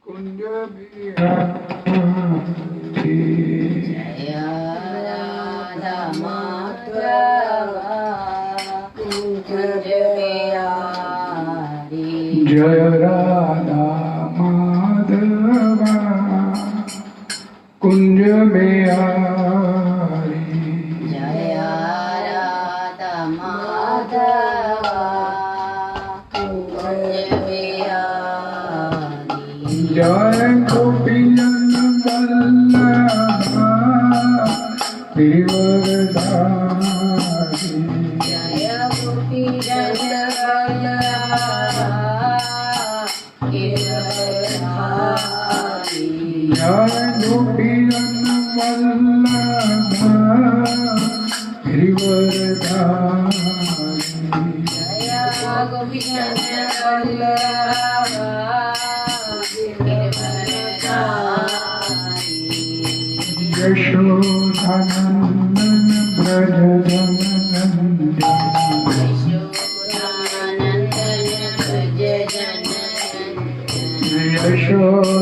कुंज बिहारी जय राधा माधव कुंज बिहारी जय राधा माधव कुंज बिहारी जय राधा माधव कुंज बिहारी जय गोपीजन वल्लभ गिरिवरधारी जय गोपीजन वल्लभ गिरिवरधारी जय गोपीजन वल्लभ गिरिवरधारी जय गोपीजन वल्लभ गिरिवरधारी यशोदानंदन ब्रज जननंदन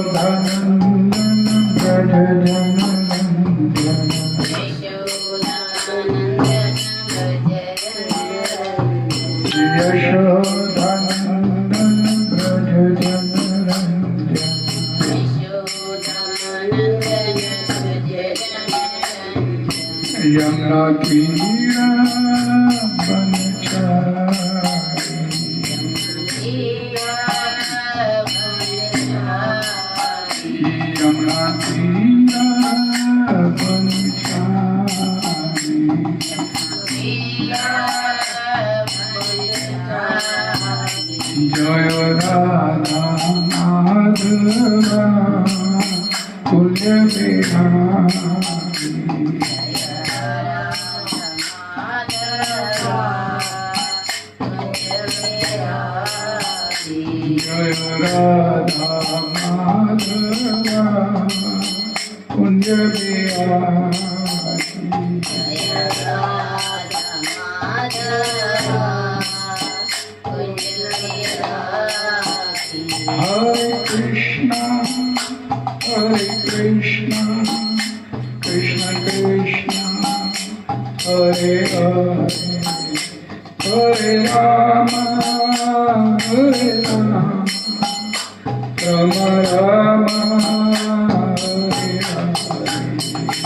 यशोदानंदन ब्रज यशोदानंदन ब्रज जननंदन यशोदानंदन ब्रज जननंदन यमुना तीरा बनचारी यमुना तीरा बनचारी जय राधा माधव कुंज बिहारी जय राधा माधव कुंज बिहारी हरे कृष्णा कृष्ण कृष्ण हरे हरे हरे राम राम राम हरे हरे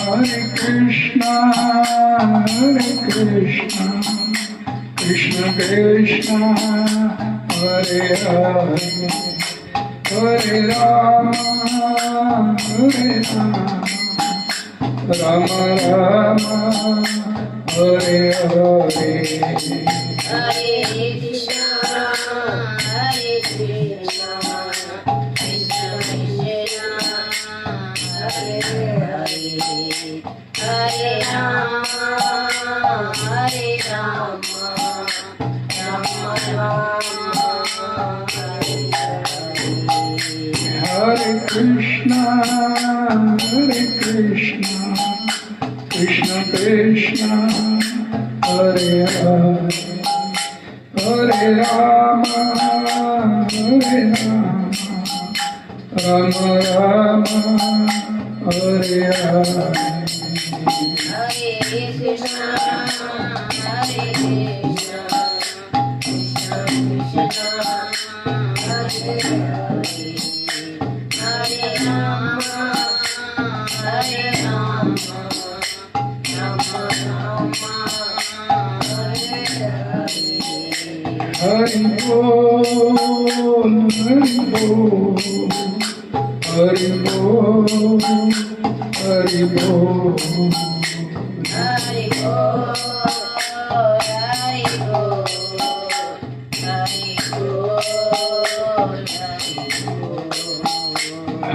हरे कृष्णा कृष्ण कृष्ण हरे हरे हरे राम राम राम हरे हरे हरे कृष्णा कृष्ण कृष्ण हरे हरे हरे राम राम राम हरे हरे हरे कृष्णा कृष्ण कृष्ण हरे हरे हरे राम राम राम हरे हरे हरे कृष्णा कृष्ण कृष्ण हरे हरे हरे राम राम राम हरे हरे हरि बोल हरि बोल हरि बोल हरि बोल हरि बोल हरि बोल हरि बोल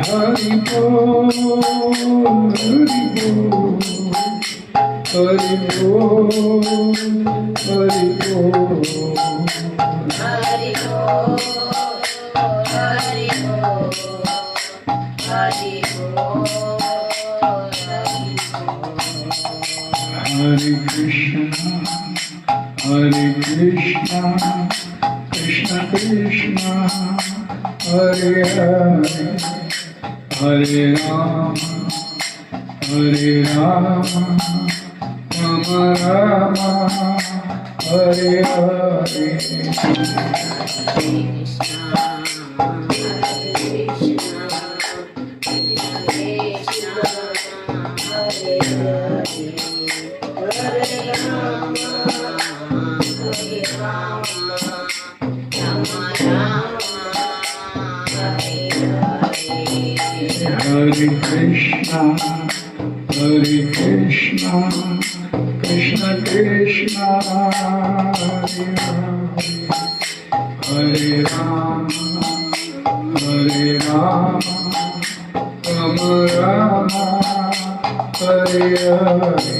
हरि बोल हरि बोल हरि बोल हरि बोल हरि बोल हरि बोल हरि बोल Hare Krishna Krishna Krishna Hare Hare Hare Rama Rama Rama Hare Hare Hare Krishna Krishna Krishna Hare Hare Hare Rama Rama Rama Hare Hare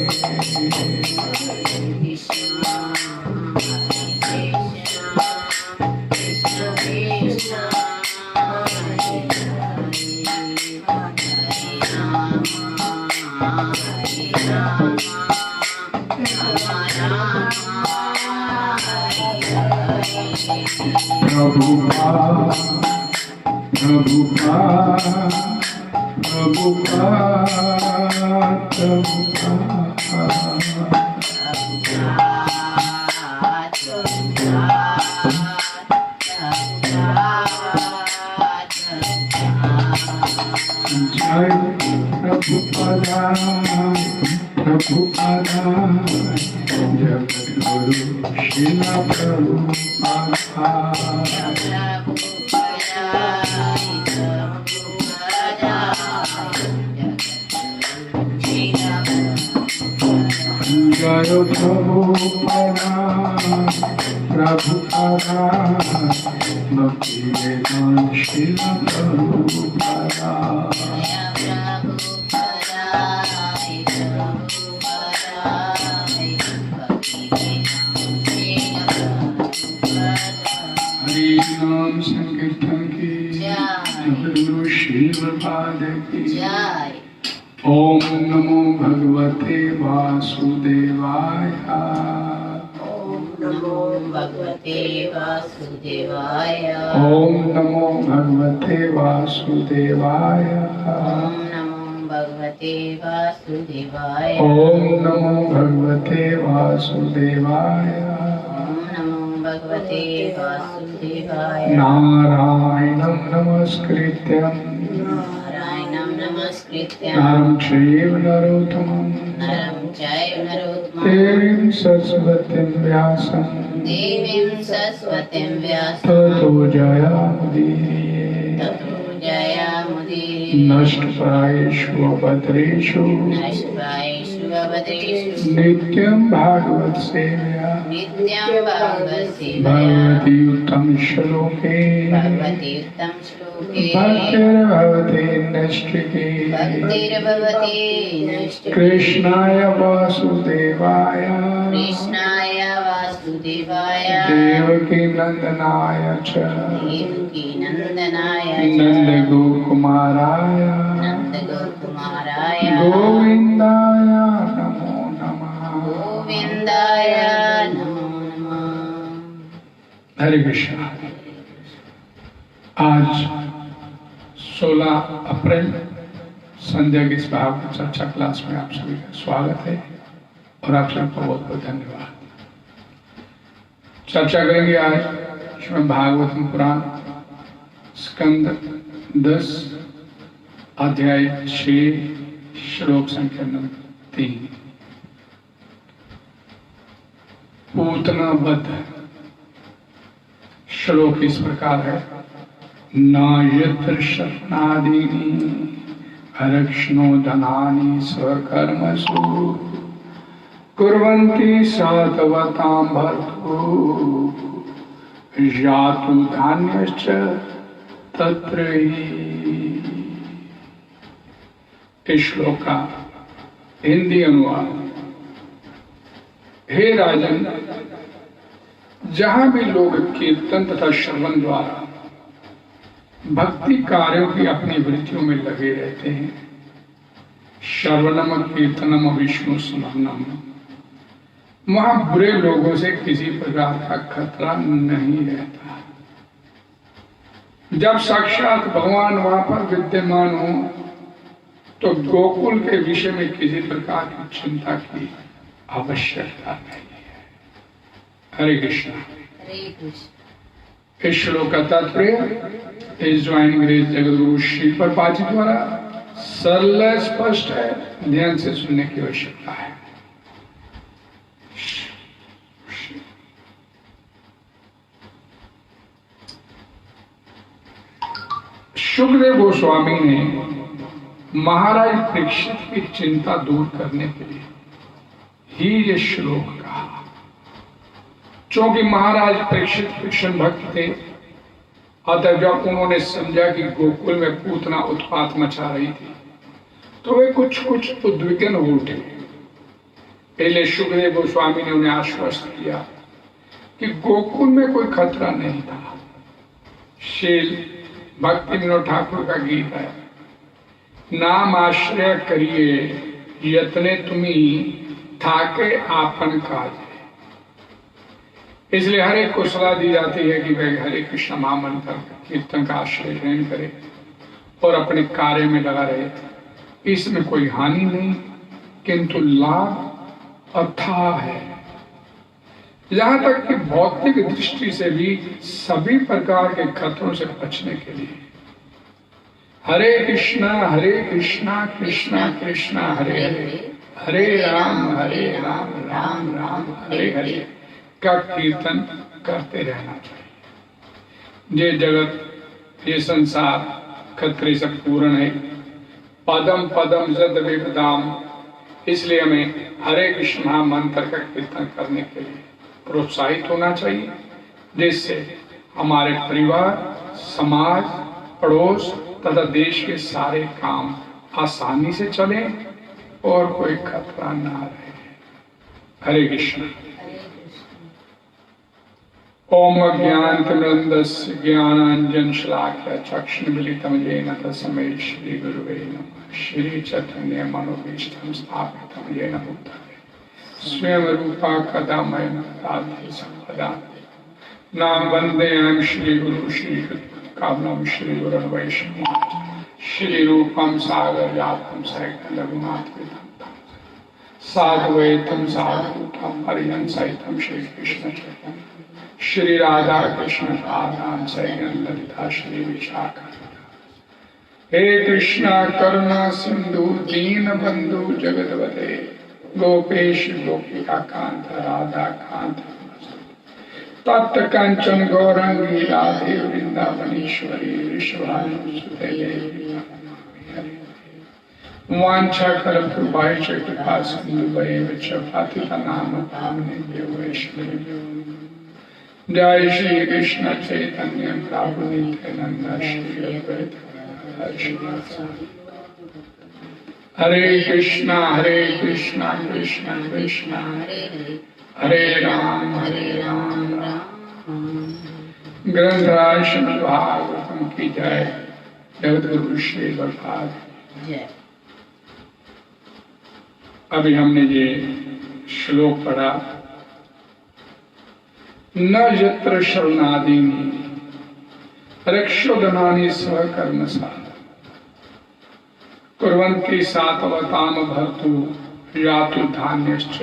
Prabhupada Jagadguru Srila Jaya Prabhupada Bhakti Vedanta Srila Prabhupada Nam Sankirtan ki Guru Shilpad ki Om Namo Bhagavate Vasudevaya Om Namo Bhagavate Vasudevaya Om Namo Bhagavate Vasudevaya Om Namo Bhagavate Vasudevaya Om Namo Bhagavate Vasudevaya Bhagavate Vasudevaya Narayanam Namaskrityam Naram Chaiva Narottamam Devim Saraswatim Vyasam Tato Jayamudiriye Nashtaprayeshu Abhadreshu Nityam Bhagavad Sevaya Bhagavati Uttam Shloke Bhaktir Nashtrike Krishnaya Vasudevaya Devaki Nandanaya Cha Nanda Gokumaraya Govindaya Namo Namah Hare Krishna। आज 16 अप्रैल संध्या की इस भागवत चर्चा class में आप सभी का स्वागत है और आप सबका बहुत बहुत धन्यवाद। चर्चा करेंगे आज श्रीमद् भागवतम पुराण स्कंद 10 अध्याय 6 श्लोक संख्या नंबर 3 पूतना बद्ध। श्लोक इस प्रकार है न यत्र शरणादीनि अरक्ष्णो धनानि स्वकर्मसु कुर्वन्ति सातवतां भर्तु यातु धान्यश्च तत्र हि। इस श्लोक का हिंदी अनुवाद हे राजन, जहां भी लोग कीर्तन तथा श्रवण द्वारा भक्ति कार्यों की अपनी वृत्तियों में लगे रहते हैं, श्रवणम कीर्तनम विष्णु स्मरणम, वहां बुरे लोगों से किसी प्रकार का खतरा नहीं रहता। जब साक्षात भगवान वहां पर विद्यमान हो तो गोकुल के विषय में किसी प्रकार की चिंता की आवश्यकता नहीं है। हरे कृष्णा। हरे कृष्ण। इस श्लोक का तात्पर्य इस ज्वाइनिंग ग्रेस जगतगुरु श्री प्रभुपाद जी द्वारा सरल स्पष्ट है, ध्यान से सुनने की आवश्यकता है। सुखदेव गोस्वामी ने महाराज परीक्षित की चिंता दूर करने के लिए ही ये श्लोक कहा। क्योंकि महाराज परीक्षित कृष्ण भक्त थे, अतः जब उन्होंने समझा कि गोकुल में पूतना उत्पात मचा रही थी तो वे कुछ उद्विग्न हो उठे। पहले सुखदेव गोस्वामी ने उन्हें आश्वस्त किया कि गोकुल में कोई खतरा नहीं था। शील भक्ति विनोद ठाकुर का गीत है, नाम आश्रय करिए यतने तुम्ही थाके आपन काज। इसलिए हर एक को सलाह दी जाती है कि वह हरे कृष्ण महामंत्र कीर्तन का आश्रय ग्रहण करे और अपने कार्य में लगा रहे। इसमें कोई हानि नहीं, किंतु लाभ अथाह है। यहां तक कि भौतिक दृष्टि से भी सभी प्रकार के खतरों से बचने के लिए हरे कृष्णा कृष्णा कृष्णा हरे हरे, हरे राम राम राम हरे हरे का कीर्तन करते रहना चाहिए। ये जगत, ये संसार खतरे से पूर्ण है। पदम पदम जद विपदाम, इसलिए हमें हरे कृष्णा मंत्र का कीर्तन करने के लिए प्रोत्साहित होना चाहिए, जिससे हमारे परिवार, समाज, पड़ोस तथा देश के सारे काम आसानी से चले और कोई खतरा ना रहे। हरे कृष्ण। ओम अज्ञानतिमिरन्धस्य ज्ञानाञ्जनशलाकया चक्षुर्मीलितं येन तस्मै श्रीगुरुवे नमः। श्रीचैतन्य मनोभीष्टं स्थापितं येन भूतले स्वयं रूपा कदा मयं ददाति सम्पदां। नाम वन्देऽहं श्रीगुरु श्रीकामलं श्रीगुरुन् वैष्णवं श्रीरूपं सागरजातं सहितं रघुनाथान्वितं साधुवैतं साधुतं हरिहंसहितं श्रीकृष्णचैतन्यं श्री राधा कृष्ण पादान सहितं ललिता श्री विशाखा। हे कृष्णा करुणा सिंधु दीन बंधु जगदवते गोपेश गोपिका कांत राधा कांत तप्त कंचन गौरंगी राधे वृंदावनेश्वरी विश्वानुसुते देवी वांछा कल्पतरुभ्यश्च कृपा सिन्धुभ्येव पतितनां पावनेभ्यो वैष्णवेभ्यो। जय श्री कृष्ण चैतन्य प्रभु नित्यानंद श्री अद्वैत हरे कृष्णा कृष्णा कृष्णा हरे राम ग्रंथराज श्रीमद् भागवतम की जय। जगतगुरु श्री प्रभुपाद जय। अभी हमने ये श्लोक पढ़ा, न यत्र शरणादीनि रक्षोदनानि स्वकर्मसाधनं कुर्वन्ति सात्वताम भर्तु यातु धान्यश्च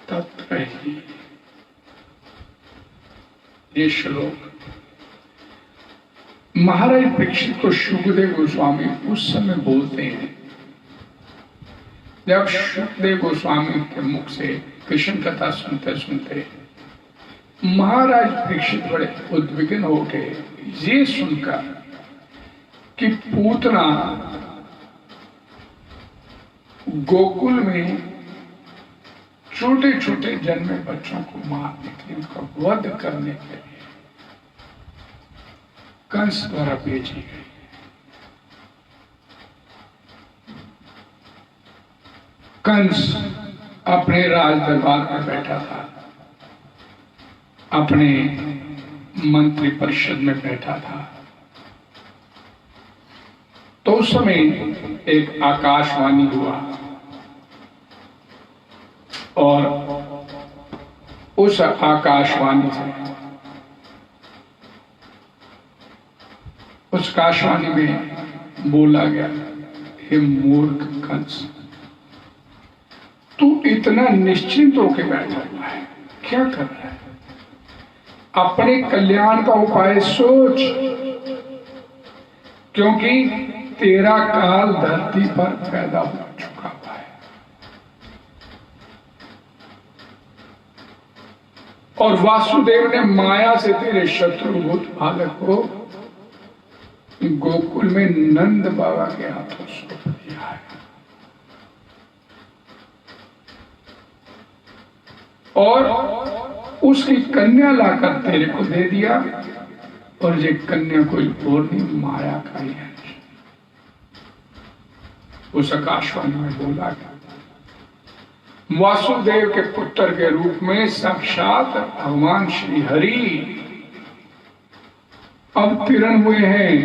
तत्र हि। ये श्लोक महाराज परीक्षित को सुखदेव गोस्वामी उस समय बोलते हैं जब सुखदेव गोस्वामी के मुख से कृष्ण कथा सुनते सुनते महाराज परीक्षित बड़े उद्विग्न हो उठे, ये सुनकर कि पूतना गोकुल में छोटे छोटे जन्मे बच्चों को मारने के लिए, उनका वध करने के लिए कंस द्वारा भेजी गई। कंस अपने राज दरबार में बैठा था, अपने मंत्री परिषद में बैठा था। तो उस समय एक आकाशवाणी हुआ और उस आकाशवाणी से, उस आकाशवाणी में बोला गया, हे मूर्ख कंस, तू इतना निश्चिंत होकर बैठा हुआ है, क्या कर रहा है? अपने कल्याण का उपाय सोच, क्योंकि तेरा काल धरती पर पैदा हो चुका हुआ है। और वासुदेव ने माया से तेरे शत्रुभूत बालक को गोकुल में नंद बाबा के हाथों सौंप दिया है। और उसकी कन्या लाकर तेरे को दे दिया, और ये कन्या कोई और नहीं, माया का ही है। उस आकाशवाणी में बोला गया, वासुदेव के पुत्र के रूप में साक्षात भगवान श्री हरि अवतीर्ण हुए हैं,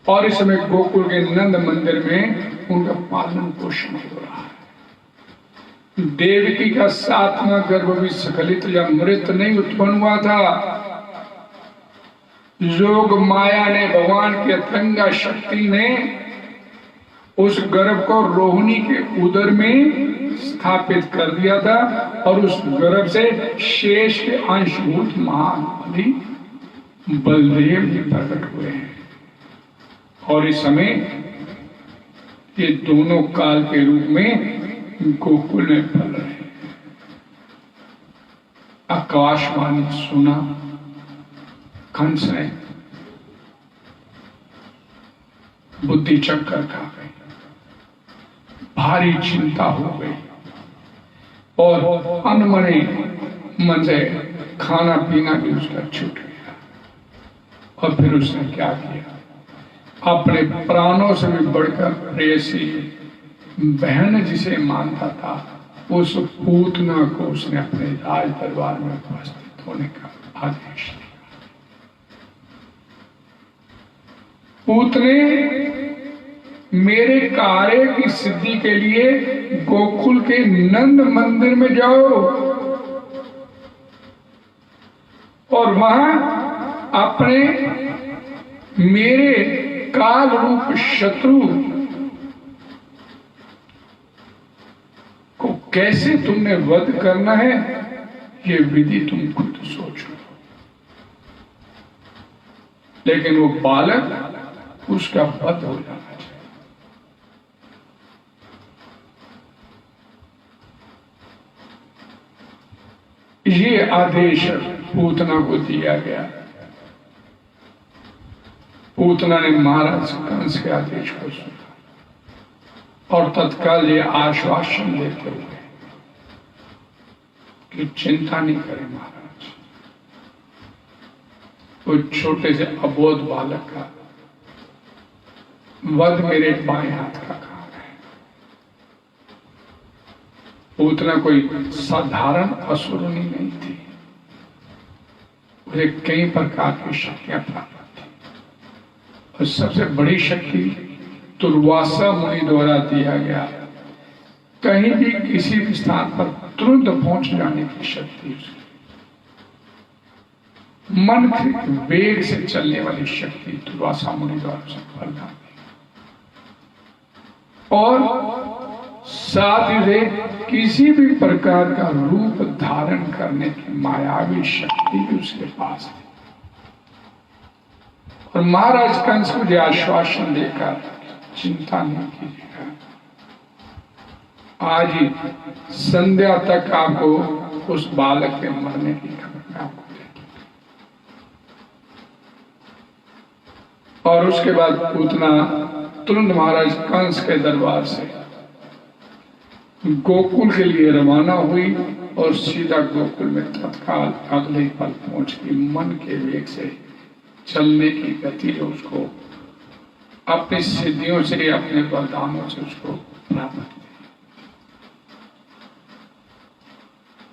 और इस समय गोकुल के नंद मंदिर में उनका पालन पोषण हो रहा है। देवकी का 7वां गर्भ भी स्खलित या मृत नहीं उत्पन्न हुआ था। जोग माया ने, भगवान की अथंगा शक्ति ने उस गर्भ को रोहिणी के उदर में स्थापित कर दिया था, और उस गर्भ से शेष के अंशभूत महान बलि बलदेव जी प्रकट हुए हैं। और इस समय ये दोनों काल के रूप में गोकुल में फल रहे हैं। आकाशवाणी सुना कंस ने बुद्धि चक्कर खा गई, भारी चिंता हो गई, और अनमने मन से खाना पीना भी उसका छूट गया। और फिर उसने क्या किया, अपने प्राणों से भी बढ़कर प्रेयसी बहन जिसे मानता था, उस पूतना को उसने अपने राज दरबार में उपस्थित होने का आदेश दिया। पूतने, मेरे कार्य की सिद्धि के लिए गोकुल के नंद मंदिर में जाओ, और वहां अपने मेरे काल रूप शत्रु को कैसे तुमने वध करना है, ये विधि तुम खुद सोचो। लेकिन वो बालक, उसका वध हो जाना चाहिए। ये आदेश पूतना को दिया गया। पूतना ने महाराज कंस के आदेश को सुना और तत्काल ये आश्वासन देते हुए कि चिंता नहीं करें महाराज, वो छोटे से अबोध बालक का वध मेरे बाएं हाथ का काम है। पूतना कोई साधारण असुरनी नहीं थी, उसे कई प्रकार की शक्तियां प्राप्त थी, और सबसे बड़ी शक्ति दुर्वासा मुनि द्वारा दिया गया, कहीं भी किसी भी स्थान पर तुरंत पहुंच जाने की शक्ति उसकी, मन के वेग से चलने वाली शक्ति दुर्वासा मुनि द्वारा उसे वरदान दी, और साथ ही किसी भी प्रकार का रूप धारण करने की मायावी शक्ति भी उसके पास थी। और महाराज कंस को जो आश्वासन देकर चिंता नहीं कीजिएगा, आज ही संध्या तक आपको उस बालक के मरने की खबर में आपको देती। और उसके बाद पूतना तुरंत महाराज कंस के दरबार से गोकुल के लिए रवाना हुई, और सीधा गोकुल में तत्काल अगले पल पहुंच गई। मन के वेग से चलने की गति जो उसको अपनी सिद्धियों से, अपने वरदानों से उसको प्राप्त थी।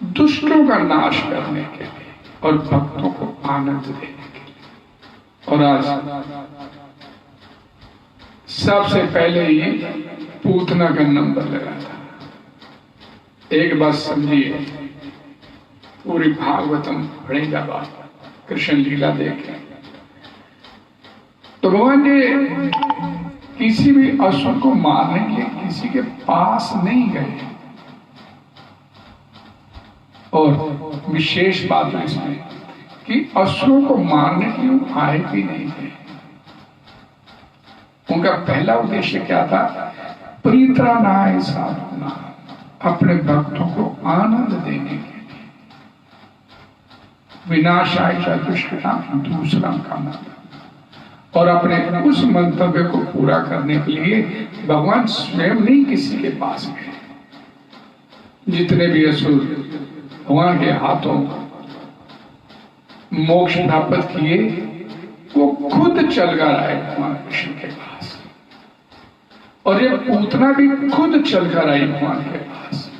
दुष्टों का नाश करने के लिए और भक्तों को आनंद देने के लिए। और आज सबसे पहले ही पूतना का नंबर लगा था। एक बात समझिए, पूरी भागवतम पढ़ेगा बात, कृष्ण लीला देखें तो भगवान जी किसी भी असुर को मारने के लिए किसी के पास नहीं गए। और विशेष बात है इसमें कि असुरों को मारने के लिए आए भी नहीं थे। उनका पहला उद्देश्य क्या था? परित्राणाय साधूनां, अपने भक्तों को आनंद देने के लिए। विनाशाय च दुष्कृतां, दूसरा काम। और अपने उस मंतव्य को पूरा करने के लिए भगवान स्वयं नहीं किसी के पास गए। जितने भी असुर भगवान के हाथों मोक्ष प्राप्त किए, वो खुद चल कर आए भगवान कृष्ण के पास। और ये पूतना भी खुद चल कर आई भगवान के पास।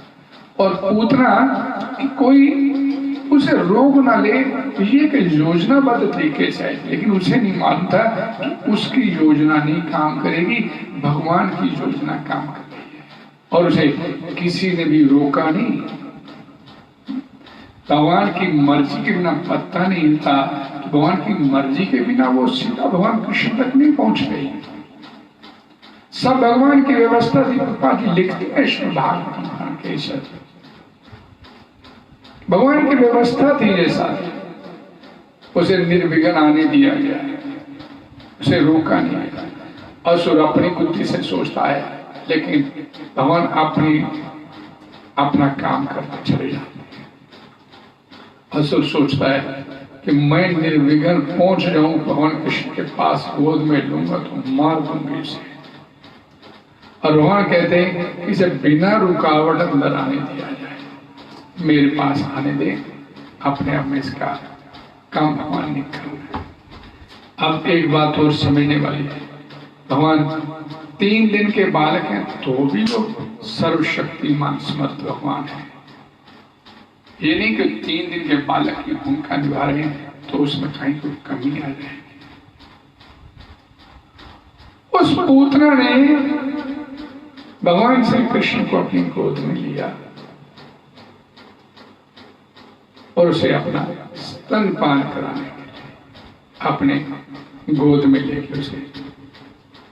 और पूतना कि कोई उसे रोक ना ले, ये एक योजनाबद्ध तरीके से, लेकिन उसे नहीं मानता कि उसकी योजना नहीं काम करेगी, भगवान की योजना काम करती है। और उसे किसी ने भी रोका नहीं। भगवान की मर्जी के बिना पत्ता नहीं हिलता, तो भगवान की मर्जी के बिना वो सीधा भगवान कृष्ण तक नहीं पहुंच गई। सब भगवान की व्यवस्था थी। कृपा जी लिखते हैं श्री भागवतम के साथ, भगवान की व्यवस्था थी जैसा उसे निर्विघ्न आने दिया गया, उसे रोका नहीं गया। असुर अपनी बुद्धि से सोचता है, लेकिन भगवान अपना काम करते चले जाते हैं। असुर सोचता है कि मैं निर्विघ्न पहुंच जाऊं भगवान कृष्ण के पास, गोद में लूंगा तो मार दूंगी इसे। और भगवान कहते हैं इसे बिना रुकावट अंदर आने दिया जाए, मेरे पास आने दे, अपने आप में इसका काम भगवान नहीं करना। अब एक बात और समझने वाली है, भगवान 3 दिन के बालक हैं तो भी वो सर्वशक्तिमान समर्थ भगवान है। ये नहीं कि 3 दिन के बालक की भूमिका निभा रहे हैं तो उसमें कहीं कोई कमी आ जाए। उस पूतना ने भगवान श्री कृष्ण को अपनी गोद में लिया और उसे अपना स्तनपान कराने के लिए अपने गोद में लेके उसे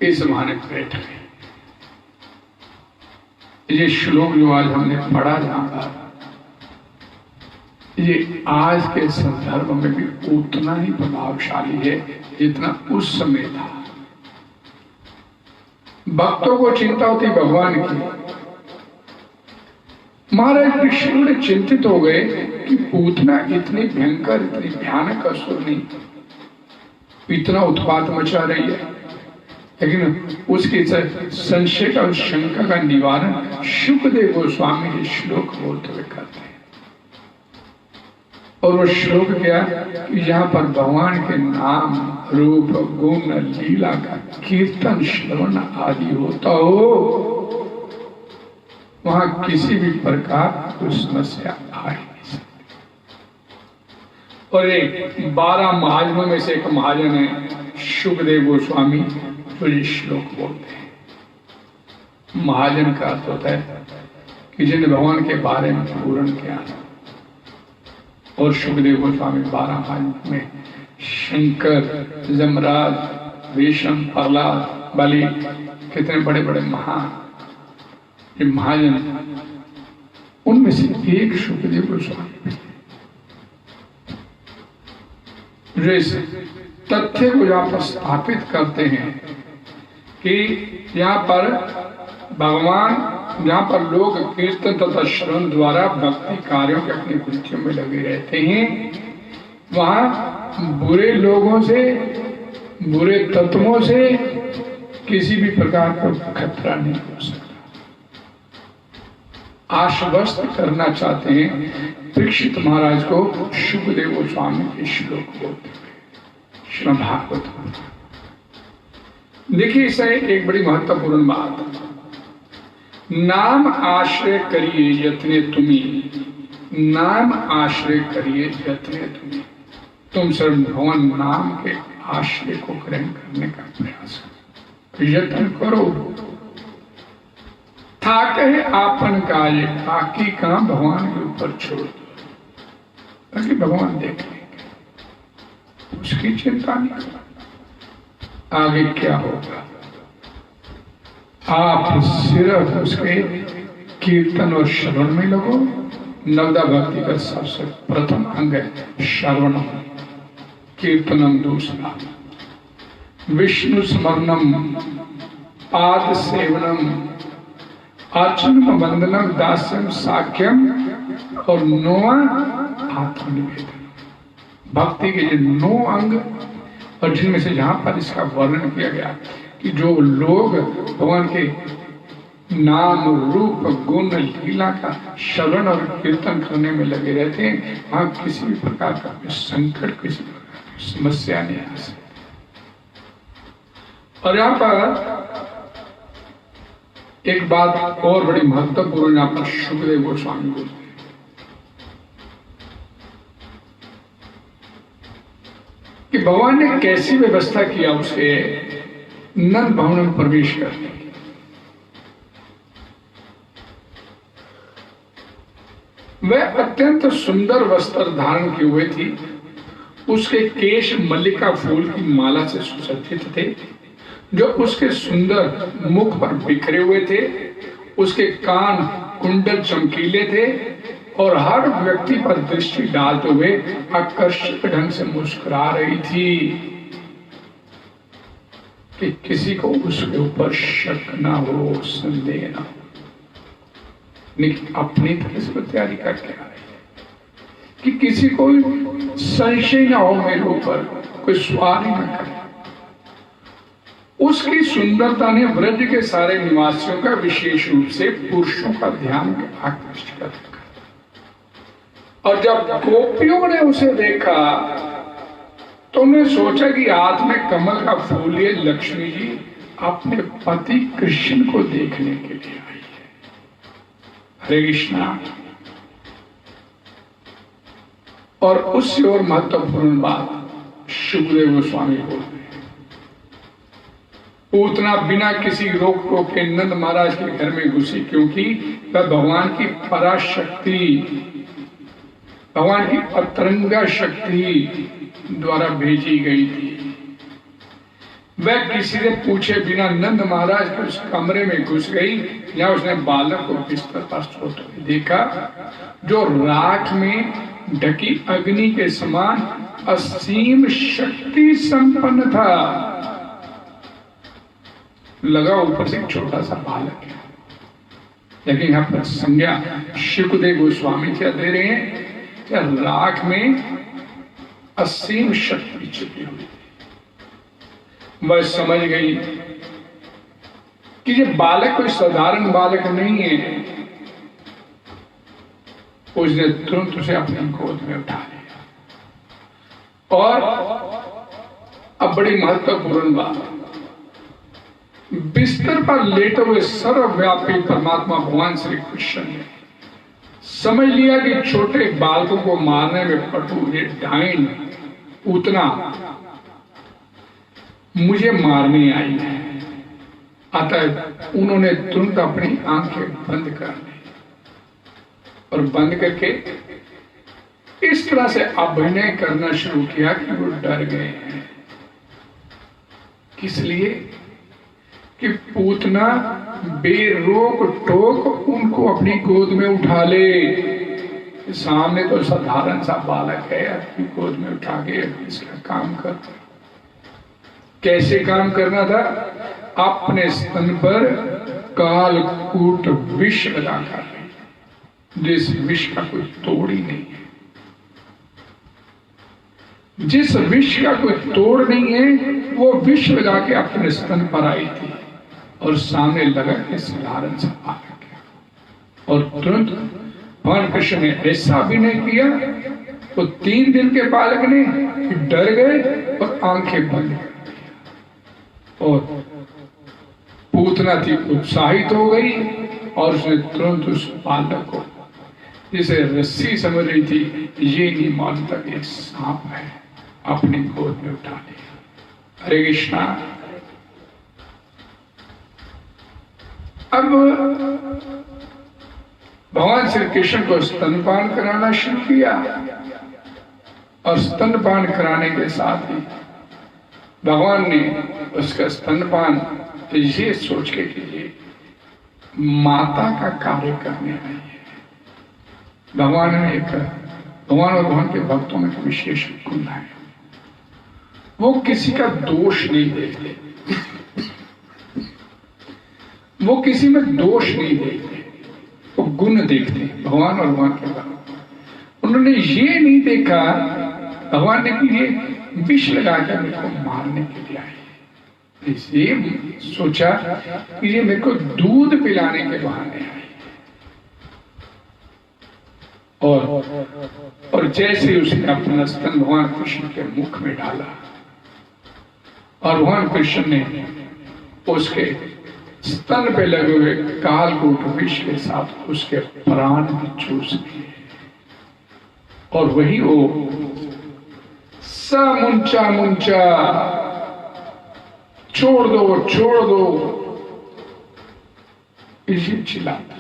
इस बहाने बैठ गए। ये श्लोक जो आज हमने पढ़ा जहां, ये आज के संदर्भ में भी उतना ही प्रभावशाली है जितना उस समय था। भक्तों को चिंता होती भगवान की। महाराज कृष्ण ने चिंतित हो गए कि पूतना इतनी भयंकर, इतनी भयानक असुर नहीं, इतना उत्पात मचा रही है, लेकिन उसके संशय का, शंका का निवारण शुकदेव गोस्वामी जी श्लोक बोलते हुए करते हैं। और वो श्लोक क्या, यहाँ पर भगवान के नाम, रूप, गुण, लीला का कीर्तन, श्रवण आदि होता हो, वहां किसी भी प्रकार की समस्या आ नहीं सकती। और एक 12 महाजनों में से एक महाजन है शुकदेव गोस्वामी, जो ये श्लोक बोलते हैं। महाजन का अर्थ होता है कि जिन्हें भगवान के बारे में पूर्ण ज्ञान। और शुकदेव गोस्वामी 12 महाजन में शंकर, जमराज, भीष्म, प्रहलाद, बलि, कितने बड़े बड़े महान ये महाजन, उनमें से एक शुकदेव गोस्वामी जो इस तथ्य को यहाँ पर स्थापित करते हैं कि यहाँ पर भगवान, यहाँ पर लोग कीर्तन तथा श्रवण द्वारा भक्ति कार्यों के अपनी वृत्तियों में लगे रहते हैं, वहां बुरे लोगों से, बुरे तत्वों से किसी भी प्रकार का खतरा नहीं हो सकता। आश्वस्त करना चाहते हैं परीक्षित महाराज को शुकदेव गोस्वामी के श्लोक बोलते हुए श्रीमद् भागवत। देखिए इसे एक बड़ी महत्वपूर्ण बात, नाम आश्रय करिए यत्ने तुम्ही नाम आश्रय करिए जतने तुम्हें। तुम सब भगवान नाम के आश्रय को ग्रहण करने का प्रयास करो, यत्न करो। थाके आपन काज, बाकी काम भगवान के ऊपर छोड़ दो, ताकि भगवान देख लेंगे, उसकी चिंता नहीं करो। आगे क्या होगा, आप सिर्फ उसके कीर्तन और श्रवण में लगो। नवदा भक्ति का सबसे प्रथम अंग है श्रवणम, कीर्तनम दूसरा, विष्णु स्मरणम, पाद सेवनम, अर्चन वंदनम, दास्यम, साख्यम, और नौवां आत्मनिवेदन। भक्ति के ये 9 अंग, और जिनमें से जहां पर इसका वर्णन किया गया कि जो लोग भगवान के नाम रूप गुण लीला का श्रवण और कीर्तन करने में लगे रहते हैं, वहां किसी भी प्रकार का संकट, किसी प्रकार की समस्या नहीं आ सकती। और यहाँ पर एक बात और बड़ी महत्वपूर्ण यहाँ पर शुकदेव गोस्वामी बोलते हैं कि भगवान ने कैसी व्यवस्था किया उसे नंद भवन में प्रवेश करने की। वह अत्यंत सुंदर वस्त्र धारण किए हुए थी, उसके केश मल्लिका फूल की माला से सुसज्जित थे, जो उसके सुंदर मुख पर बिखरे हुए थे। उसके कान कुंडल चमकीले थे और हर व्यक्ति पर दृष्टि डालते हुए आकर्षक ढंग से मुस्कुरा रही थी कि किसी को उसके ऊपर शक ना हो, संदेह ना हो। लेकिन अपनी तरह से तैयारी करके आ रही है कि किसी को संशय ना हो, मेरे ऊपर कोई सवाल ही ना करे। उसकी सुंदरता ने ब्रज के सारे निवासियों का, विशेष रूप से पुरुषों का ध्यान आकृष्ट कर रखा। और जब गोपियों ने उसे देखा तो उन्हें सोचा कि हाथ में कमल का फूल लिए लक्ष्मी जी अपने पति कृष्ण को देखने के लिए आई है। हरे कृष्णा। और उससे और महत्वपूर्ण बात शुकदेव गोस्वामी बोलते हैं, पूतना बिना किसी रोक टोक के नंद महाराज के घर में घुसी, क्योंकि वह भगवान की पराशक्ति, भगवान की अतरंगा शक्ति द्वारा भेजी गई थी। वह किसी से पूछे बिना नंद महाराज के उस कमरे में घुस गई जहां उसने बालक को बिस्तर पर सोते हुए देखा, जो राख में ढकी अग्नि के समान असीम शक्ति संपन्न था। लगा ऊपर से एक छोटा सा बालक है, लेकिन यहाँ पर संज्ञा शुकदेव गोस्वामी क्या दे रहे हैं, क्या राख में असीम शक्ति छिपी हुई थी। वह समझ गई कि ये बालक कोई साधारण बालक नहीं है। उसने तुरंत उसे अपनी गोद में उठा लिया। और अब बड़ी महत्वपूर्ण बात, बिस्तर पर लेटे हुए सर्वव्यापी परमात्मा भगवान श्री कृष्ण ने समझ लिया कि छोटे बालकों को मारने में पटु ये डाइन पूतना मुझे मारने आई है। अतः उन्होंने तुरंत अपनी आंखें बंद कर ली और बंद करके इस तरह से अभिनय करना शुरू किया कि वो डर गए हैं। किस लिए? कि पूतना बेरोक टोक उनको अपनी गोद में उठा ले। सामने तो साधारण सा बालक है, अपनी गोद में उठा के इसका काम कर। कैसे काम करना था? अपने स्तन पर कालकूट विष लगाकर, जिस विष का कोई तोड़ ही नहीं है, जिस विष का कोई तोड़ नहीं है, वो विष लगा के अपने स्तन पर आई थी और सामने लगा के साधारण सा बालक है। और तुरंत भगवान कृष्ण ने ऐसा भी नहीं किया, वो 3 दिन के बालक ने डर गए और आंखें बंद कर दी। और पूतना थी उत्साहित हो गई और उसने तुरंत उस बालक को जिसे रस्सी समझ रही थी, ये नहीं मानता कि एक सांप है, अपनी गोद में उठा लिया। हरे कृष्णा। अब भगवान श्री कृष्ण को स्तनपान कराना शुरू किया और स्तनपान कराने के साथ ही भगवान ने उसका स्तनपान ये सोच के कि माता का कार्य करने आई है। भगवान ने भगवान और भगवान के भक्तों में विशेष गुण है, वो किसी का दोष नहीं देखते, वो किसी में दोष नहीं देखते, वो गुण देखते। भगवान और भगवान के भक्त उन्होंने ये नहीं देखा भगवान ने कि ये विष लगाकर मेरे को मारने के लिए आए, इसलिए सोचा कि ये मेरे को दूध पिलाने के बहाने आए। और जैसे उसने अपना स्तन भगवान कृष्ण के मुख में डाला और भगवान कृष्ण ने उसके स्तन पे लगे हुए कालकूट विष के साथ उसके प्राण भी चूस दिए और वही वो सा मुंचा मुंचा छोड़ दो इसी चिल्लाती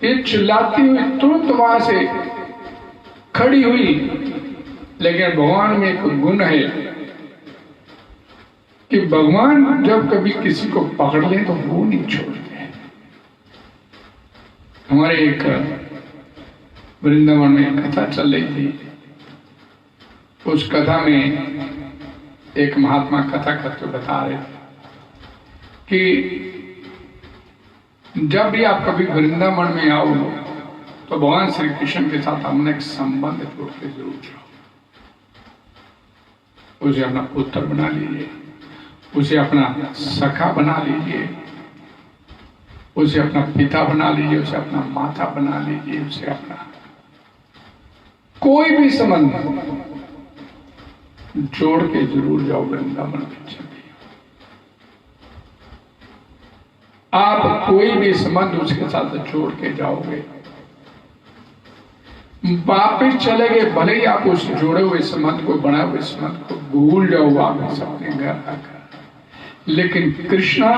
ये चिल्लाती हुई तुरंत वहां से खड़ी हुई। लेकिन भगवान में एक गुण है कि भगवान जब कभी किसी को पकड़ ले तो वो नहीं छोड़ते। हमारे एक वृंदावन में कथा चल रही थी, उस कथा में एक महात्मा कथा करते बता रहे थे कि जब भी आप कभी वृंदावन में आओ तो भगवान श्री कृष्ण के साथ हमने एक संबंध जोड़ के जरूर जाओ। उसे अपना पुत्र बना लीजिए, उसे अपना सखा बना लीजिए, उसे अपना पिता बना लीजिए, उसे अपना माता बना लीजिए, उसे अपना कोई भी संबंध जोड़ के जरूर जाओ वृंदावन में चलिए। आप कोई भी संबंध उसके साथ जोड़ के जाओगे, वापिस चले गए, भले ही आप उस जोड़े हुए संबंध को, बनाए हुए संबंध को भूल जाओ वापिस अपने घर आकर, लेकिन कृष्णा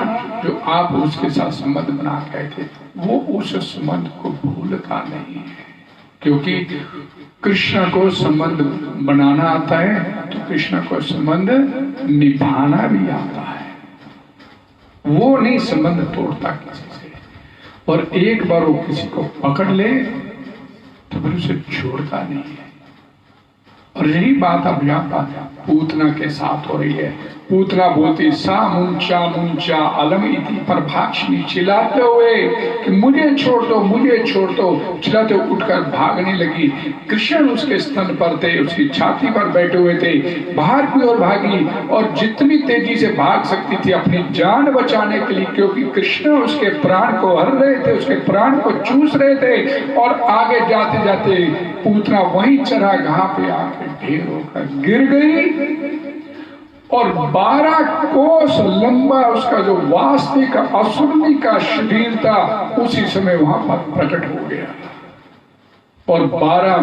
जो आप उसके साथ संबंध बना के आए थे वो उस संबंध को भूलता नहीं है, क्योंकि कृष्ण को संबंध बनाना आता है तो कृष्ण को संबंध निभाना भी आता है। वो नहीं संबंध तोड़ता किसी से, और एक बार वो किसी को पकड़ ले तो फिर उसे छोड़ता नहीं है। और यही बात अब यहाँ पूतना के साथ हो रही है। पूतना बोलती सा मुंचा मुंचा अलम इति प्रभाषणी, चिल्लाते हुए कि मुझे छोड़ दो, मुझे छोड़ दो, चिल्लाते उठकर भागने लगी। कृष्ण उसके स्तन पर थे, उसकी छाती पर बैठे हुए थे, बाहर की ओर भागी और जितनी तेजी से भाग सकती थी अपनी जान बचाने के लिए, क्योंकि कृष्ण उसके प्राण को हर रहे थे, उसके प्राण को चूस रहे थे। और आगे जाते जाते पूतना वही चरागाह पे आके ढेर होकर गिर गई और 12 कोस लंबा उसका जो वास्तविक असुरनी का शरीर था उसी समय वहां पर प्रकट हो गया। और 12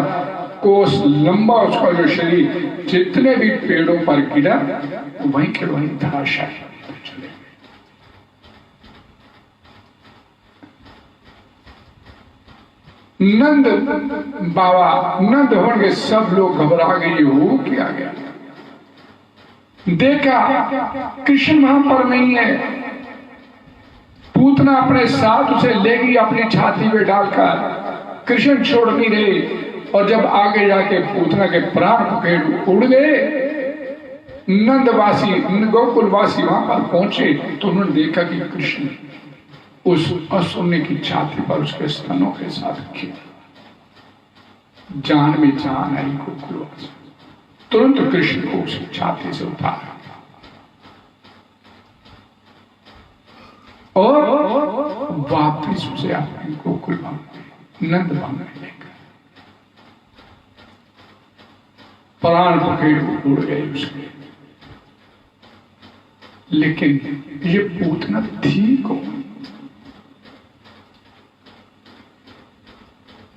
कोस लंबा उसका जो शरीर जितने भी पेड़ों पर गिरा वहीं के वहीं धराशायी चले गए। नंद बाबा, नंद होंगे सब लोग घबरा गए, वो क्या गया। देखा कृष्ण वहां पर नहीं है। पूतना अपने साथ उसे ले गई अपनी छाती में डालकर, कृष्ण छोड़ नहीं रहे। और जब आगे जाके पूतना के प्राण पखेड़ उड़ गए, नंदवासी गोकुलवासी वहां पर पहुंचे तो उन्होंने देखा कि कृष्ण उस असुरनी की छाती पर उसके स्तनों के साथ खिला। जान में जान आई गोकुलवासी, तुरंत कृष्ण को उसकी छाती से उतारा और वापिस उसे अपने गोकुल नंद वन में लेकर प्राण पखेड़ उड़ गए उसके। लेकिन ये पूतना थी कौन?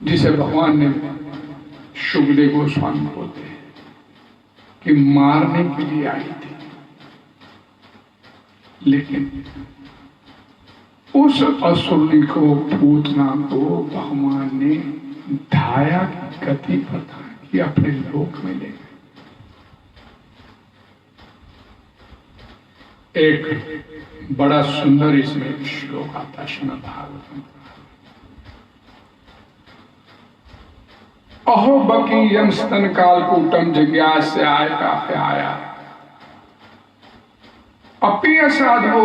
जिसे भगवान ने शुकदेव गोस्वामी बोलते हैं कि मारने के लिए आई थी, लेकिन उस असुरी को, पूतना को भगवान ने धाया की गति प्रदान की, अपने लोक में ले गए। एक बड़ा सुंदर इसमें श्लोक आता है श्रीमद् भागवतम। अहो बकीयम स्तन कालकूटम जिज्ञास्य आया अपि असाधो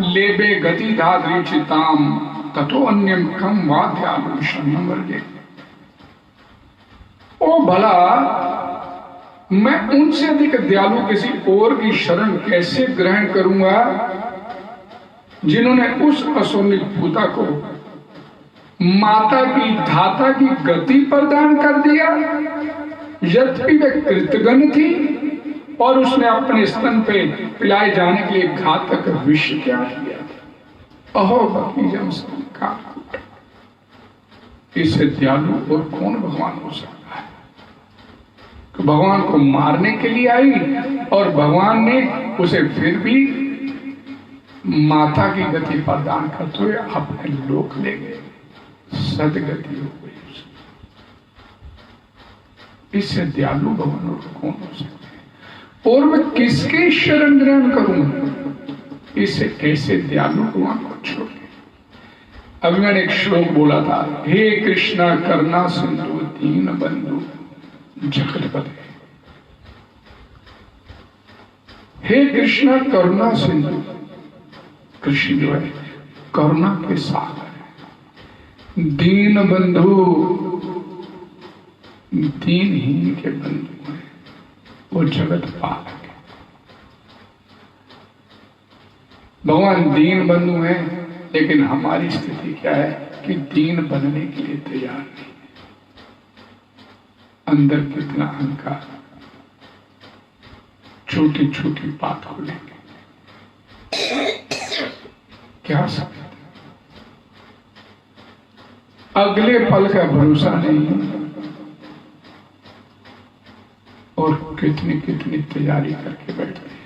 लेबे गति धादृचिताम ततो अन्यम कम वाद्यालु शरणम वर्गे। ओ भला मैं उनसे अधिक दयालु किसी और की शरण कैसे ग्रहण करूंगा जिन्होंने उस असुरी पूता को माता की धाता की गति प्रदान कर दिया, यद्यपि वे कृतघ्न थी और उसने अपने स्तन पे पिलाए जाने के लिए घातक विष क्या किया। अहो बकीयम स्तन कालकूट, इससे दयालु और कौन भगवान हो सकता है? तो भगवान को मारने के लिए आई और भगवान ने उसे फिर भी माता की गति प्रदान करते हुए अपने लोक ले गए, सदगति हो गई। इससे दयालु भगवान और कौन हो सकता है? और मैं किसके शरण ग्रहण करूं? इससे कैसे दयालु भगवान को छोड़े? अभी मैंने एक श्लोक बोला था, हे कृष्णा करुणा सिंधु दीन बंधु जगतपते। हे कृष्णा करुणा सिंधु, कृष्ण जो है करुणा के सागर है, दीन बंधु दीनहीन के बंधु है, वो जगत पालक है। भगवान दीन बंधु है, लेकिन हमारी स्थिति क्या है कि दीन बनने के लिए तैयार नहीं है। अंदर कितना अहंकार, छोटी छोटी बात को लेके क्या सकते, अगले पल का भरोसा नहीं और कितनी कितनी तैयारी करके बैठे हैं।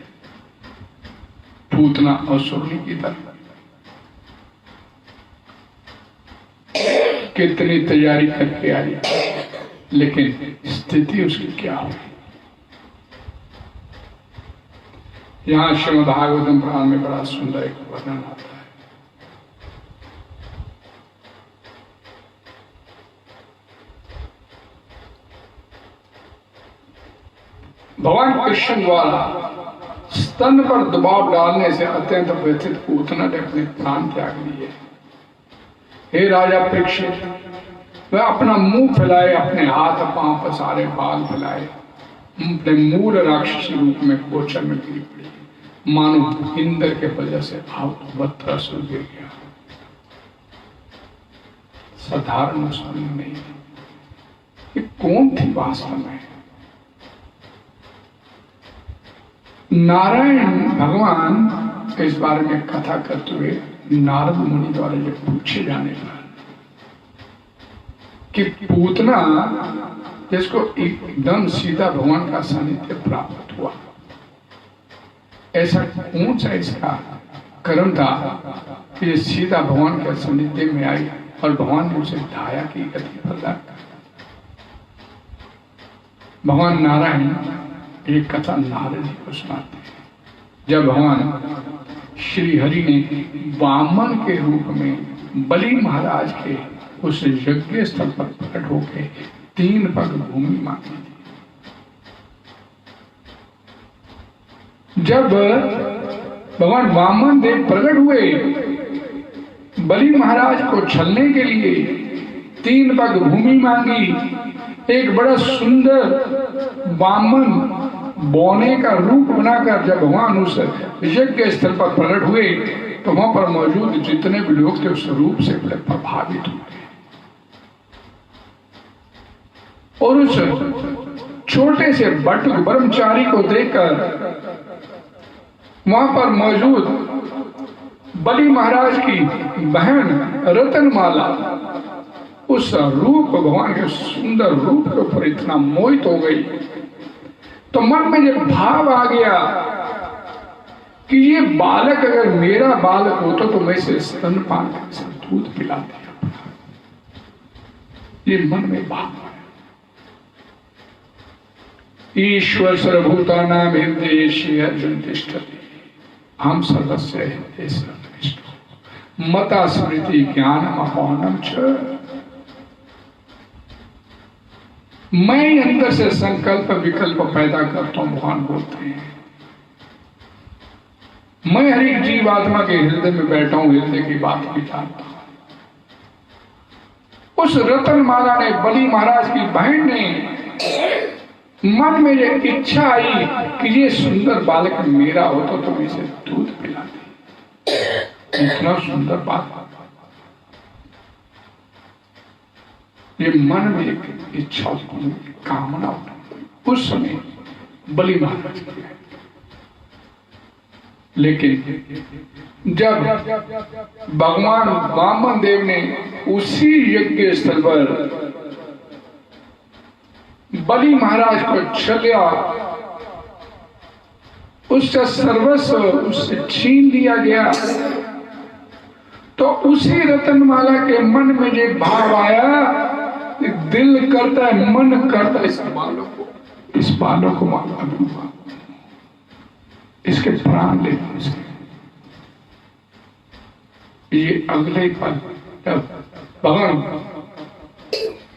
पूतना असुरी की तरह कितनी तैयारी करके आई, लेकिन स्थिति उसकी क्या हुई? यहां श्रीमद् भागवतम पुराण में बड़ा सुंदर एक वर्णन आता है। भगवान कृष्ण द्वारा स्तन पर दबाव डालने से अत्यंत व्यथित पूतना ने अपने प्राण त्याग दिए। हे राजा परीक्षित, वह अपना मुंह फैलाए, अपने हाथ पांव पसारे, बाल फैलाए, अपने मूल राक्षसी रूप में गोचर में गिर पड़ी, मानो इंद्र के वजह से बत्रा सो गिर गया। साधारण असुरी नहीं, ये कौन थी वास्तव में? नारायण भगवान इस बारे में कथा करते हुए नारद मुनि द्वारा ये पूछे जाने लगा कि पूतना जिसको एकदम सीधा भगवान का सानिध्य प्राप्त हुआ, ऐसा कौन सा इसका कर्म था कि ये सीधा भगवान के सानिध्य में आई और भगवान ने उसे धाया की गति प्रदान कर। भगवान नारायण एक कथा नारद जी को सुनाते हैं। जब भगवान श्री हरि ने वामन के रूप में बलि महाराज के उस यज्ञ स्थल पर प्रकट होकर 3 पग भूमि मांगी थी। जब भगवान वामन देव प्रकट हुए बलि महाराज को छलने के लिए, 3 पग भूमि मांगी, एक बड़ा सुंदर वामन बौने का रूप बनाकर जब भगवान उस यज्ञ स्थल पर प्रकट हुए तो वहां पर मौजूद जितने भी लोग थे उस रूप से बड़े प्रभावित हुए और उस छोटे से भट्ट ब्रह्मचारी को देखकर वहां पर मौजूद बलि महाराज की बहन रतनमाला उस रूप भगवान के सुंदर रूप के ऊपर इतना मोहित हो गई, तो मन में जब भाव आ गया कि ये बालक अगर मेरा बालक होता तो मैं इसे स्तनपान से दूध पिला दिया। ये मन में भाव आया। ईश्वर सर्वभूतानां हृदयेषु अर्जुन तिष्ठति, हम सर्वस्य हृदये सर्वनिष्ठो मता स्मृति ज्ञानम अपानम च। मैं अंदर से संकल्प विकल्प पैदा करता हूं, भगवान बोलते हैं। मैं हर एक जीवात्मा के हृदय में बैठा हूं, हृदय की बात भी जानता हूं। उस रतनमाला ने, बलि महाराज की बहन ने मन में ये इच्छा आई कि ये सुंदर बालक मेरा होता तो मैं इसे दूध पिला दे। इतना सुंदर बालक, ये मन में एक इच्छा, कामना उस समय बलि महाराज की। लेकिन जब भगवान वामन देव ने उसी यज्ञ स्थल पर बलि महाराज को छलिया, उसका सर्वस्व उससे छीन लिया गया, तो उसी रतनमाला के मन में जो भाव आया, दिल करता है, मन करता है, इस बालक को मार दूंगा, इसके प्राण ले दूंगा। ये अगले पल जब भगवान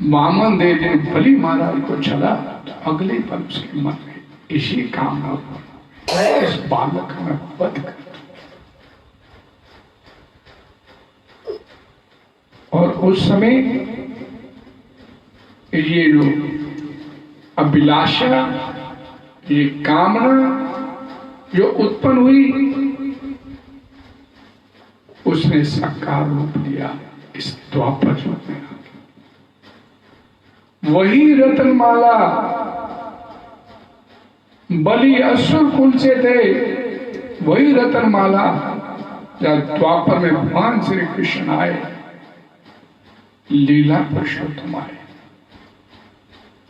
वामन देव ने बलि महाराज को चला, तो अगले पल उसके मन में इसी कामना, इस बालक में वध कर। और उस समय ये जो अभिलाषा, ये कामना जो उत्पन्न हुई, उसने साकार रूप लिया इस द्वापर युग में। वही रतनमाला, बलि असुर कुल से थे, वही रतनमाला जब द्वापर में भगवान श्री कृष्ण आए, लीला पुरुषोत्तम आए,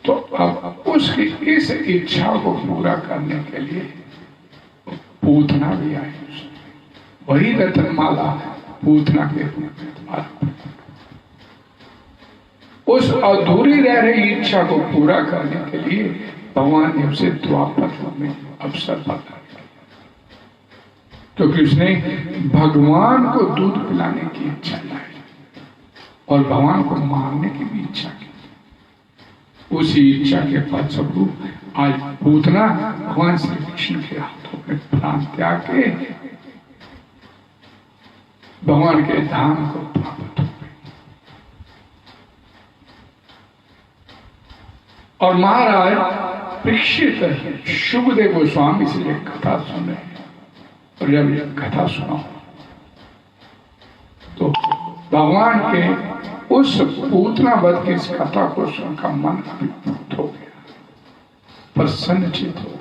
तो अब उसकी इस इच्छा को पूरा करने के लिए पूतना भी आई। वही रतनमाला पूतना के रूप में तुम्हारा, उस अधूरी रह रही इच्छा को पूरा करने के लिए भगवान ने उसे द्वापर में अवसर प्रदान किया, क्योंकि उसने भगवान को दूध पिलाने की इच्छा लाई और भगवान को मारने की भी इच्छा की। उसी इच्छा के फलस्वरूप आज पूतना भगवान श्री कृष्ण के हाथों में प्राण त्याग के भगवान के धाम को प्राप्त हो गई। और महाराज परीक्षित शुभदेव गोस्वामी से एक कथा सुन रहे हैं, और जब ये कथा सुना तो भगवान के उस पूतना वध की इस कथा को सुनकर मन अभिभूत हो गया, प्रसन्नचित हो गए।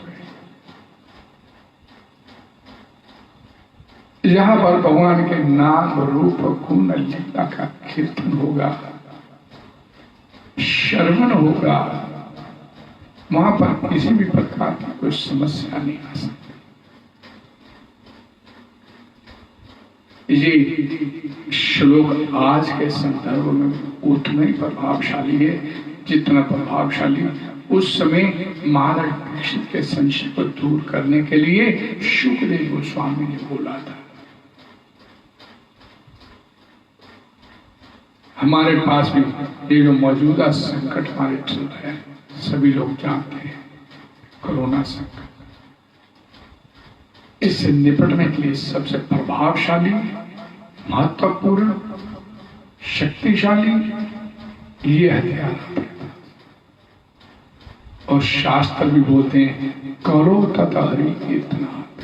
यहाँ पर भगवान के नाम रूप गुण लीला का कीर्तन होगा, श्रवण होगा, वहां पर किसी भी प्रकार की कोई समस्या नहीं आ सकती। ये श्लोक आज के संदर्भ में उतना ही प्रभावशाली है जितना प्रभावशाली उस समय महाराज परीक्षित के संशय को दूर करने के लिए शुकदेव गोस्वामी ने बोला था। हमारे पास भी ये जो मौजूदा संकट हमारे चल रहा है, सभी लोग जानते हैं, कोरोना संकट, इससे निपटने के लिए सबसे प्रभावशाली, महत्वपूर्ण, शक्तिशाली ये हथियार। और शास्त्र भी बोलते हैं करो तथा हरि कीर्तनात्।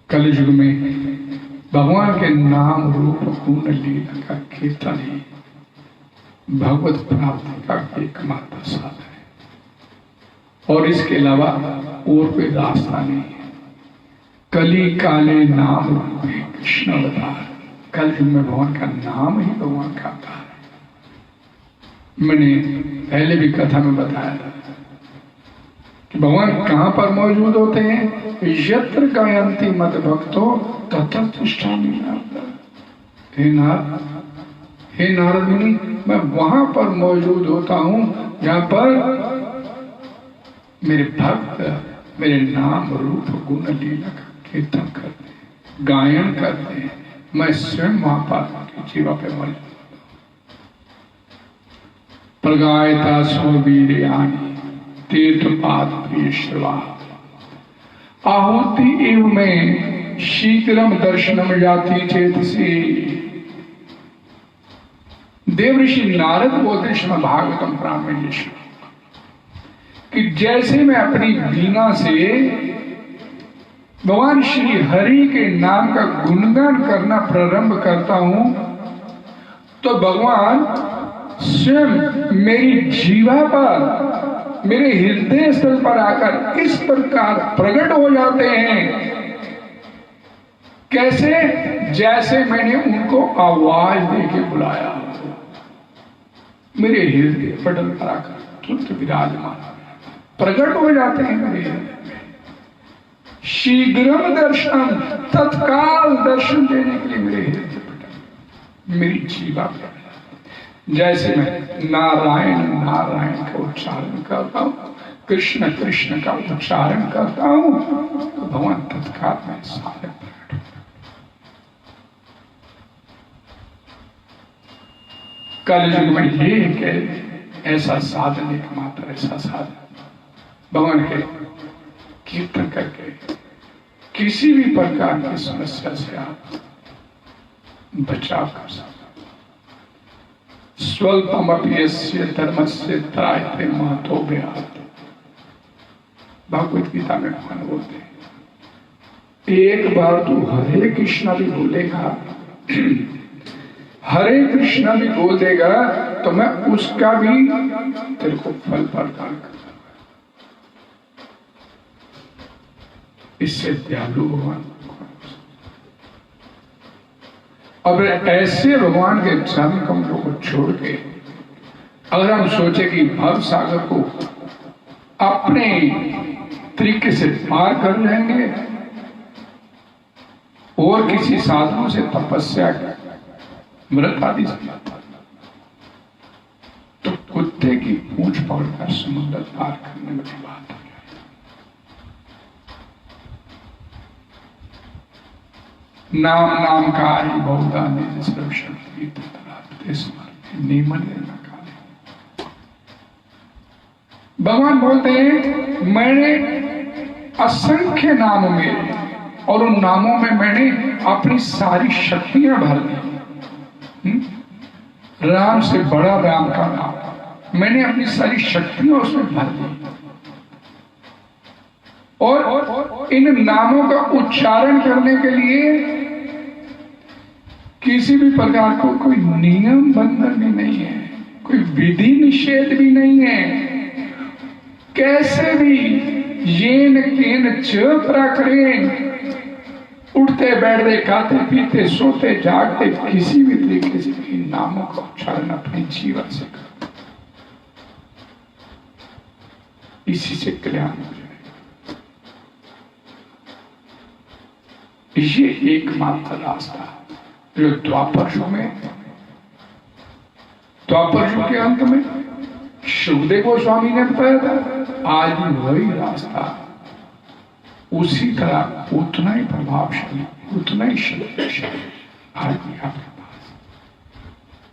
कलयुग में भगवान के नाम रूप गुण लीला का कीर्तन ही भगवत प्राप्ति का एकमात्र साधन है, और इसके अलावा और कोई रास्ता नहीं है। कली काले नाम रूप कृष्ण अवतार, कलयुग में भगवान का नाम ही भगवान का अवतार है। मैंने पहले भी कथा में बताया था कि भगवान कहां पर मौजूद होते हैं? यत्र गायन्ति मद भक्तो तत्र तिष्ठामि नारद। हे नारद मुनि, मैं वहां पर मौजूद होता हूं जहां पर मेरे भक्त मेरे नाम रूप गुण लीला का कीर्तन करते हैं, गायन करते हैं। मैं स्वयं वहां पर जीवा पे मौजूद। प्रगायता स्ववीर्याणि तीर्थपाद प्रिय श्रवा आहुति एव में शीघ्रम दर्शनम जाति चेतसी। देव ऋषि नारद बोलते श्रीमद् भागवतम पुराण में कि जैसे मैं अपनी वीणा से भगवान श्री हरि के नाम का गुणगान करना प्रारंभ करता हूं तो भगवान स्वयं मेरी जीवा पर, मेरे हृदय स्थल पर आकर इस प्रकार प्रकट हो जाते हैं। कैसे? जैसे मैंने उनको आवाज देके बुलाया, मेरे हृदय पटल पर आकर तुरंत विराजमान प्रकट हो जाते हैं मेरे हृदय में। शीघ्रम दर्शन, तत्काल दर्शन देने के लिए मेरे हृदय पटल, मेरी जीवा पर। जैसे मैं नारायण नारायण का उच्चारण करता हूं, कृष्ण कृष्ण का उच्चारण करता हूं, तो भगवान तत्काल में सारे प्रकट। कल युग में ये एक ऐसा साधन, एकमात्र ऐसा साधन भगवान के कीर्तन करके किसी भी प्रकार की समस्या से आप बचाव कर सकते। स्वल्पमपि यस्य धर्मस्य त्रायते महतो भयात्। भगवत गीता में भगवान बोलते हैं, एक बार तू हरे कृष्णा भी बोलेगा, हरे कृष्णा भी बोल देगा तो मैं उसका भी तेरे को फल प्रदान करूंगा। इससे दयालु भगवान। अब ऐसे भगवान के चरण कमलों को छोड़ के अगर हम सोचे कि भव सागर को अपने तरीके से पार कर लेंगे और किसी साधनों से तपस्या व्रत आदि से, तो कुत्ते की पूंछ पकड़कर समुद्र पार करने में बात हो जाए। नाम नाम का ही बहुधा निज सुरक्षण भगवान बोलते हैं, मैंने असंख्य नाम में और उन नामों में मैंने अपनी सारी शक्तियां भर दी। राम से बड़ा राम का नाम, मैंने अपनी सारी शक्तियां उसमें भर दी। और इन नामों का उच्चारण करने के लिए किसी भी प्रकार को कोई नियम बंधन भी नहीं है, कोई विधि निषेध भी नहीं है। कैसे भी येन केन च प्रकरेण, उठते बैठते खाते पीते सोते जागते किसी भी तरीके से इन नामों का उच्चारण अपने जीवन से कर, इसी से कल्याण हो जाए। ये एकमात्र रास्ता जो द्वापर युग के अंत में सुखदेव गोस्वामी ने बताया था, आज भी वही रास्ता उसी तरह उतना ही प्रभावशाली, उतना ही शक्तिशाली आज भी आपके पास।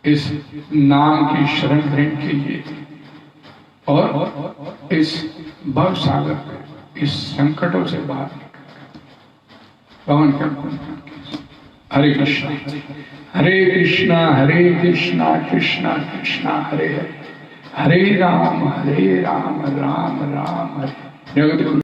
इस नाम की शरण ग्रहण कीजिए और इस भव सागर, इस संकटों से बाहर निकल भगवान का गुण कीजिए। हरे कृष्णा हरे कृष्णा हरे कृष्णा कृष्णा कृष्णा हरे हरे, हरे राम राम राम हरे। जगत